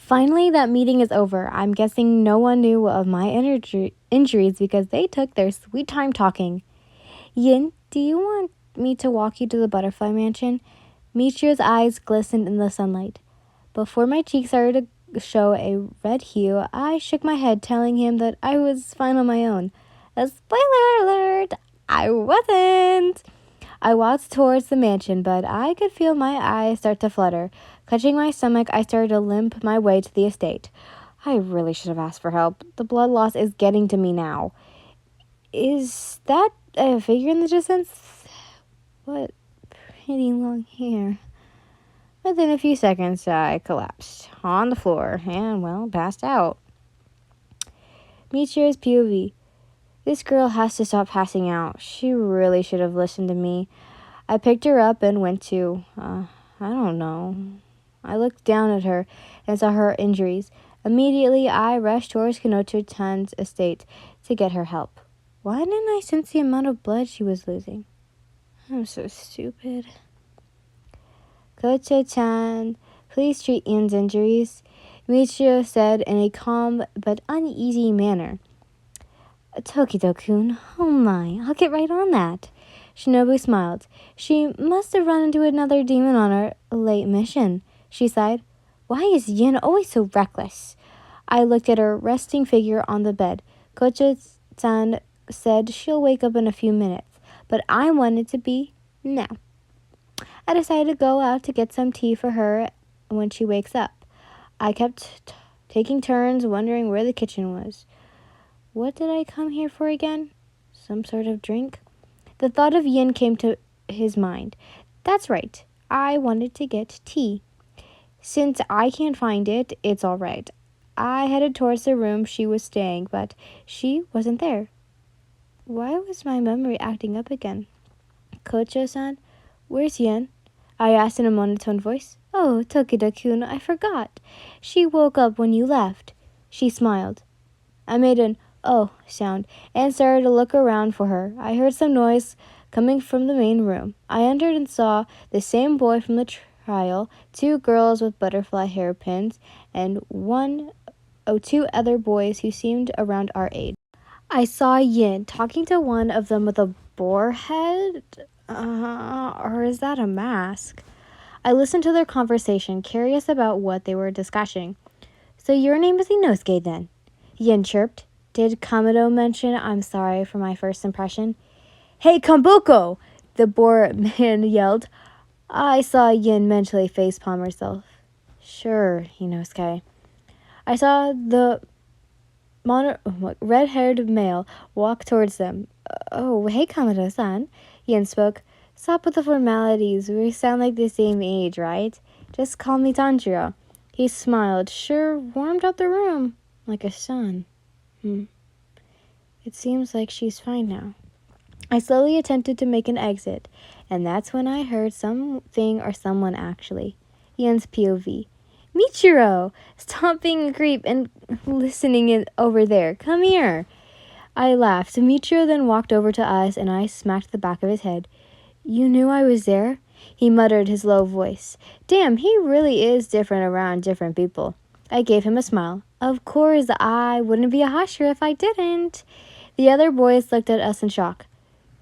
Finally, that meeting is over. I'm guessing no one knew of my injuries because they took their sweet time talking. Yin, do you want me to walk you to the butterfly mansion? Michiru's eyes glistened in the sunlight. Before my cheeks started to show a red hue, I shook my head, telling him that I was fine on my own. A spoiler alert! I wasn't! I walked towards the mansion, but I could feel my eyes start to flutter. Clutching my stomach, I started to limp my way to the estate. I really should have asked for help. The blood loss is getting to me now. Is that a figure in the distance? What pretty long hair. Within a few seconds, I collapsed on the floor and, well, passed out. Michiru's POV. This girl has to stop passing out. She really should have listened to me. I picked her up and went to, I don't know. I looked down at her and saw her injuries. Immediately, I rushed towards Kanoto-chan's estate to get her help. Why didn't I sense the amount of blood she was losing? I'm so stupid. Kocho-chan, please treat Ian's injuries, Muichiro said in a calm but uneasy manner. Tokito-kun, oh my, I'll get right on that. Shinobu smiled. She must have run into another demon on her late mission. She sighed. Why is Yin always so reckless? I looked at her resting figure on the bed. Kocho-san said she'll wake up in a few minutes, but I wanted to be now. I decided to go out to get some tea for her when she wakes up. I kept taking turns wondering where the kitchen was. What did I come here for again? Some sort of drink? The thought of Yin came to his mind. That's right. I wanted to get tea. Since I can't find it, it's all right. I headed towards the room she was staying, but she wasn't there. Why was my memory acting up again? Kocho-san, where's Yin? I asked in a monotone voice. Oh, Tokida-kun, I forgot. She woke up when you left. She smiled. I made an oh sound and started to look around for her. I heard some noise coming from the main room. I entered and saw the same boy from the trial, two girls with butterfly hairpins, and two other boys who seemed around our age. I saw Yin talking to one of them with a boar head. Or is that a mask? I listened to their conversation, curious about what they were discussing. So your name is Inosuke then? Yin chirped. Did Kamado mention I'm sorry for my first impression? Hey, Kamboko! The boar man yelled. I saw Yin mentally facepalm herself. Sure, Inosuke. I saw the red-haired male walk towards them. Oh, hey, Kamado-san. Yin spoke. Stop with the formalities. We sound like the same age, right? Just call me Tanjiro. He smiled. Sure warmed up the room. Like a sun. It seems like she's fine now. I slowly attempted to make an exit, and that's when I heard something or someone actually. Yin's POV. Michiro! Stop being a creep and listening over there. Come here. I laughed. Michiro then walked over to us, and I smacked the back of his head. You knew I was there? He muttered his low voice. Damn, he really is different around different people. I gave him a smile. Of course, I wouldn't be a Hashira if I didn't. The other boys looked at us in shock.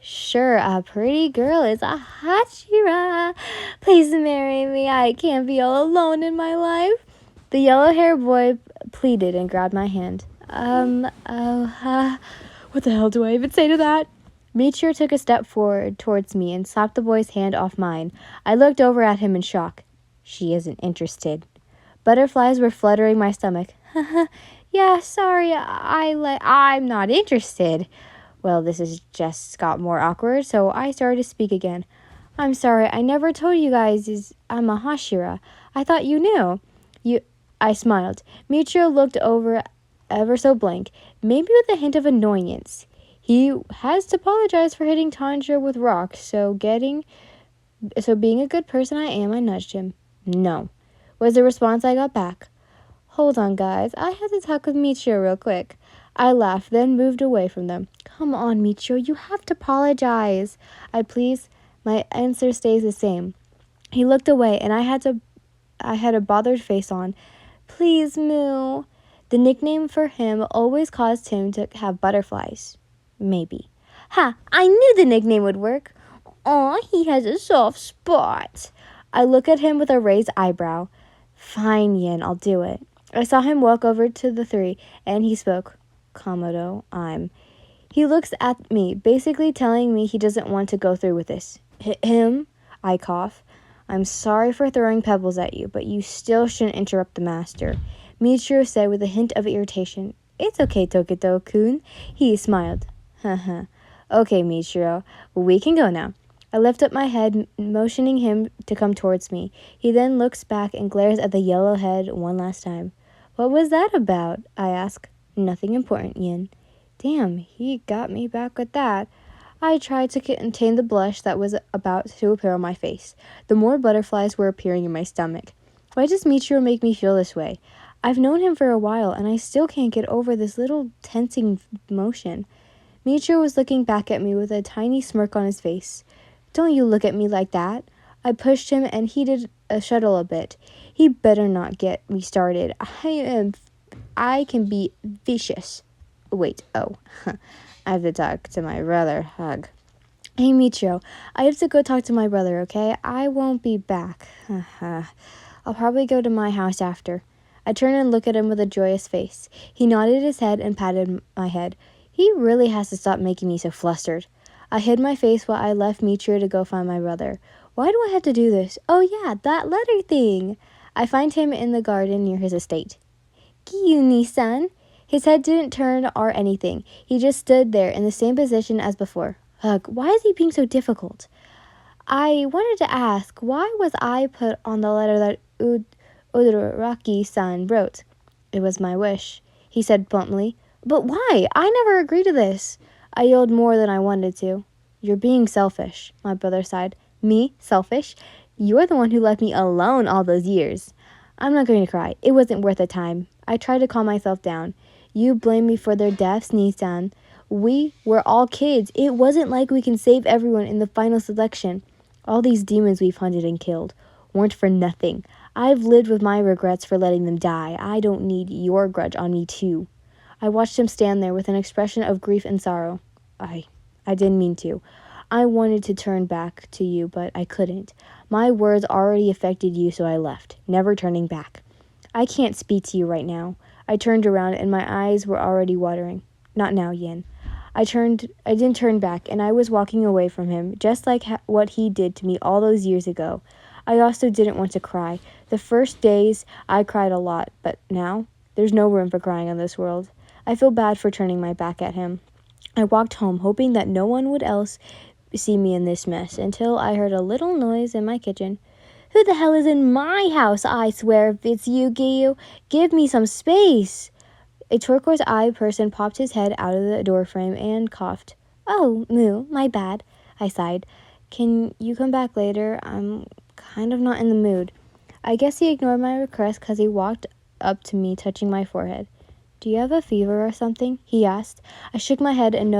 Sure, a pretty girl is a Hashira. Please marry me. I can't be all alone in my life. The yellow-haired boy pleaded and grabbed my hand. What the hell do I even say to that? Michiro took a step forward towards me and slapped the boy's hand off mine. I looked over at him in shock. She isn't interested. Butterflies were fluttering my stomach. Yeah, sorry, I'm not interested. Well, this has just got more awkward, so I started to speak again. I'm sorry, I never told you guys I'm a Hashira. I thought you knew. I smiled. Michiro looked over ever so blank, maybe with a hint of annoyance. He has to apologize for hitting Tanjiro with rocks, so being a good person I am, I nudged him. No, was the response I got back. Hold on, guys, I had to talk with Michiro real quick. I laughed, then moved away from them. Come on, Michiro, you have to apologize. I please. My answer stays the same. He looked away, and I had a bothered face on. Please, Moo. The nickname for him always caused him to have butterflies. Maybe. Ha! I knew the nickname would work. Aw, he has a soft spot. I look at him with a raised eyebrow. Fine, Yin, I'll do it. I saw him walk over to the three, and he spoke. Komodo, He looks at me, basically telling me he doesn't want to go through with this. Him? I cough. I'm sorry for throwing pebbles at you, but you still shouldn't interrupt the master. Muichiro said with a hint of irritation. It's okay, Tokito-kun. He smiled. Haha. Okay, Muichiro. We can go now. I lift up my head, motioning him to come towards me. He then looks back and glares at the yellow head one last time. What was that about? I ask. Nothing important, Yin. Damn, he got me back with that. I tried to contain the blush that was about to appear on my face. The more butterflies were appearing in my stomach. Why does Muichiro make me feel this way? I've known him for a while, and I still can't get over this little tensing motion. Muichiro was looking back at me with a tiny smirk on his face. Don't you look at me like that. I pushed him and heated a shuttle a bit. He better not get me started. I can be vicious. Wait, oh. I have to talk to my brother. Hug. Hey, Muichiro, I have to go talk to my brother, okay? I won't be back. I'll probably go to my house after. I turned and looked at him with a joyous face. He nodded his head and patted my head. He really has to stop making me so flustered. I hid my face while I left Muichiro to go find my brother. Why do I have to do this? Oh yeah, that letter thing. I find him in the garden near his estate. Gyuni-san. His head didn't turn or anything. He just stood there in the same position as before. Ugh, why is he being so difficult? I wanted to ask, why was I put on the letter that Udoraki-san wrote? It was my wish, he said bluntly. But why? I never agreed to this. I yelled more than I wanted to. You're being selfish, my brother sighed. Me? Selfish? You're the one who left me alone all those years. I'm not going to cry. It wasn't worth the time. I tried to calm myself down. You blame me for their deaths, Nissan. We were all kids. It wasn't like we can save everyone in the final selection. All these demons we've hunted and killed weren't for nothing. I've lived with my regrets for letting them die. I don't need your grudge on me too. I watched him stand there with an expression of grief and sorrow. I didn't mean to. I wanted to turn back to you, but I couldn't. My words already affected you, so I left, never turning back. I can't speak to you right now. I turned around and my eyes were already watering. Not now, Yin. I didn't turn back, and I was walking away from him, just like what he did to me all those years ago. I also didn't want to cry. The first days, I cried a lot, but now, there's no room for crying in this world. I feel bad for turning my back at him. I walked home, hoping that no one would else see me in this mess, until I heard a little noise in my kitchen. Who the hell is in my house? I swear, if it's you, Giyu, give me some space. A turquoise-eyed person popped his head out of the doorframe and coughed. Oh, Moo, my bad, I sighed. Can you come back later? I'm kind of not in the mood. I guess he ignored my request because he walked up to me, touching my forehead. Do you have a fever or something? He asked. I shook my head and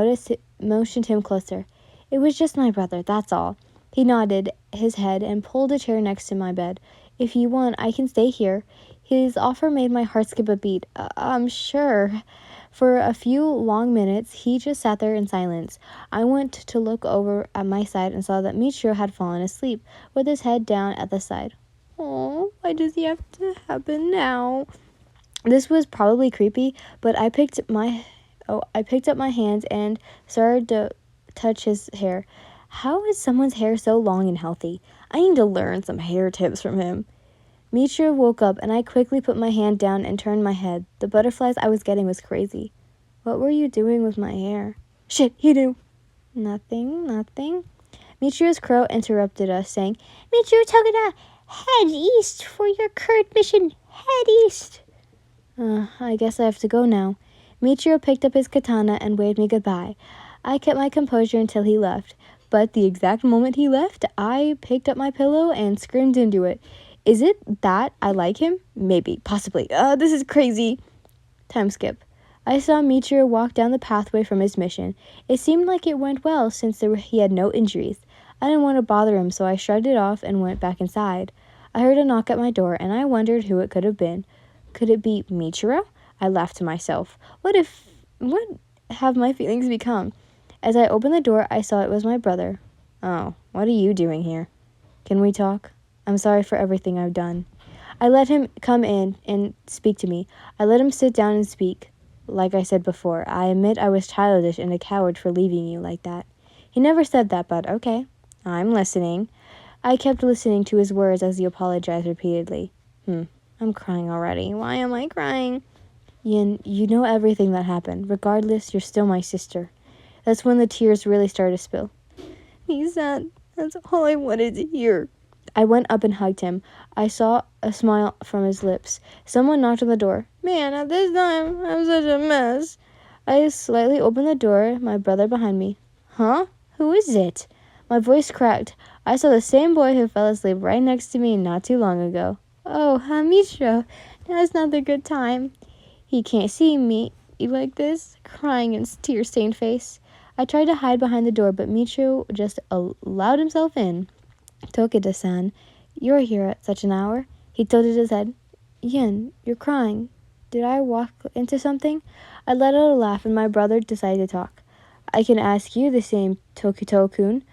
motioned him closer. It was just my brother, that's all. He nodded his head and pulled a chair next to my bed. If you want, I can stay here. His offer made my heart skip a beat. I'm sure. For a few long minutes, he just sat there in silence. I went to look over at my side and saw that Muichiro had fallen asleep, with his head down at the side. Oh, why does he have to happen now? This was probably creepy, but I picked up my hands and started to touch his hair. How is someone's hair so long and healthy? I need to learn some hair tips from him. Muichiro woke up, and I quickly put my hand down and turned my head. The butterflies I was getting was crazy. What were you doing with my hair? Shit, he knew. Nothing. Michiro's crow interrupted us, saying, Michiro Togeda, head east for your current mission. Head east. I guess I have to go now. Muichiro picked up his katana and waved me goodbye. I kept my composure until he left, but the exact moment he left, I picked up my pillow and screamed into it. Is it that I like him? Maybe, possibly. This is crazy. Time skip. I saw Muichiro walk down the pathway from his mission. It seemed like it went well since he had no injuries. I didn't want to bother him, so I shrugged it off and went back inside. I heard a knock at my door, and I wondered who it could have been. Could it be Muichiro? I laughed to myself. What have my feelings become? As I opened the door, I saw it was my brother. Oh, what are you doing here? Can we talk? I'm sorry for everything I've done. I let him come in and speak to me. I let him sit down and speak. Like I said before, I admit I was childish and a coward for leaving you like that. He never said that, but okay. I'm listening. I kept listening to his words as he apologized repeatedly. I'm crying already. Why am I crying? Yin, you know everything that happened. Regardless, you're still my sister. That's when the tears really started to spill. He said, that's all I wanted to hear. I went up and hugged him. I saw a smile from his lips. Someone knocked on the door. Man, at this time, I'm such a mess. I slightly opened the door, my brother behind me. Huh? Who is it? My voice cracked. I saw the same boy who fell asleep right next to me not too long ago. Oh, Muichiro, now's not the good time. He can't see me like this, crying in tear-stained face. I tried to hide behind the door, but Muichiro just allowed himself in. Tokita-san, you're here at such an hour? He tilted his head. Yin, you're crying. Did I walk into something? I let out a laugh, and my brother decided to talk. I can ask you the same, Tokito-kun.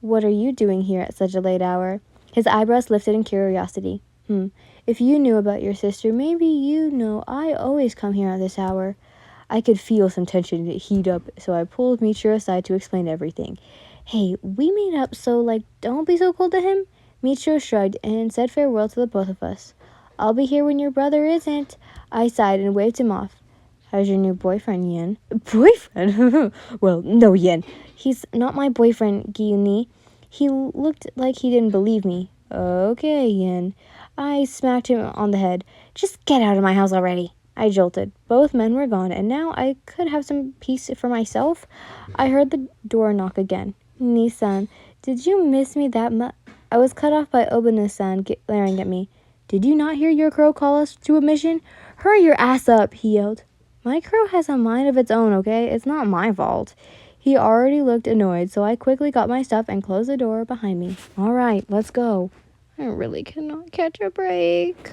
What are you doing here at such a late hour? His eyebrows lifted in curiosity. If you knew about your sister, maybe you know I always come here at this hour. I could feel some tension heat up, so I pulled Michiru aside to explain everything. Hey, we made up, so, don't be so cold to him. Michiru shrugged and said farewell to the both of us. I'll be here when your brother isn't. I sighed and waved him off. How's your new boyfriend, Yin? Boyfriend? Well, no, Yin. He's not my boyfriend, Gyuni. He looked like he didn't believe me. Okay, Yin. I smacked him on the head. Just get out of my house already. I jolted. Both men were gone, and now I could have some peace for myself. I heard the door knock again. Nissan, did you miss me that much? I was cut off by Obana-san glaring at me. Did you not hear your crow call us to a mission? Hurry your ass up, he yelled. My crow has a mind of its own, okay? It's not my fault. He already looked annoyed, so I quickly got my stuff and closed the door behind me. All right, let's go. I really cannot catch a break.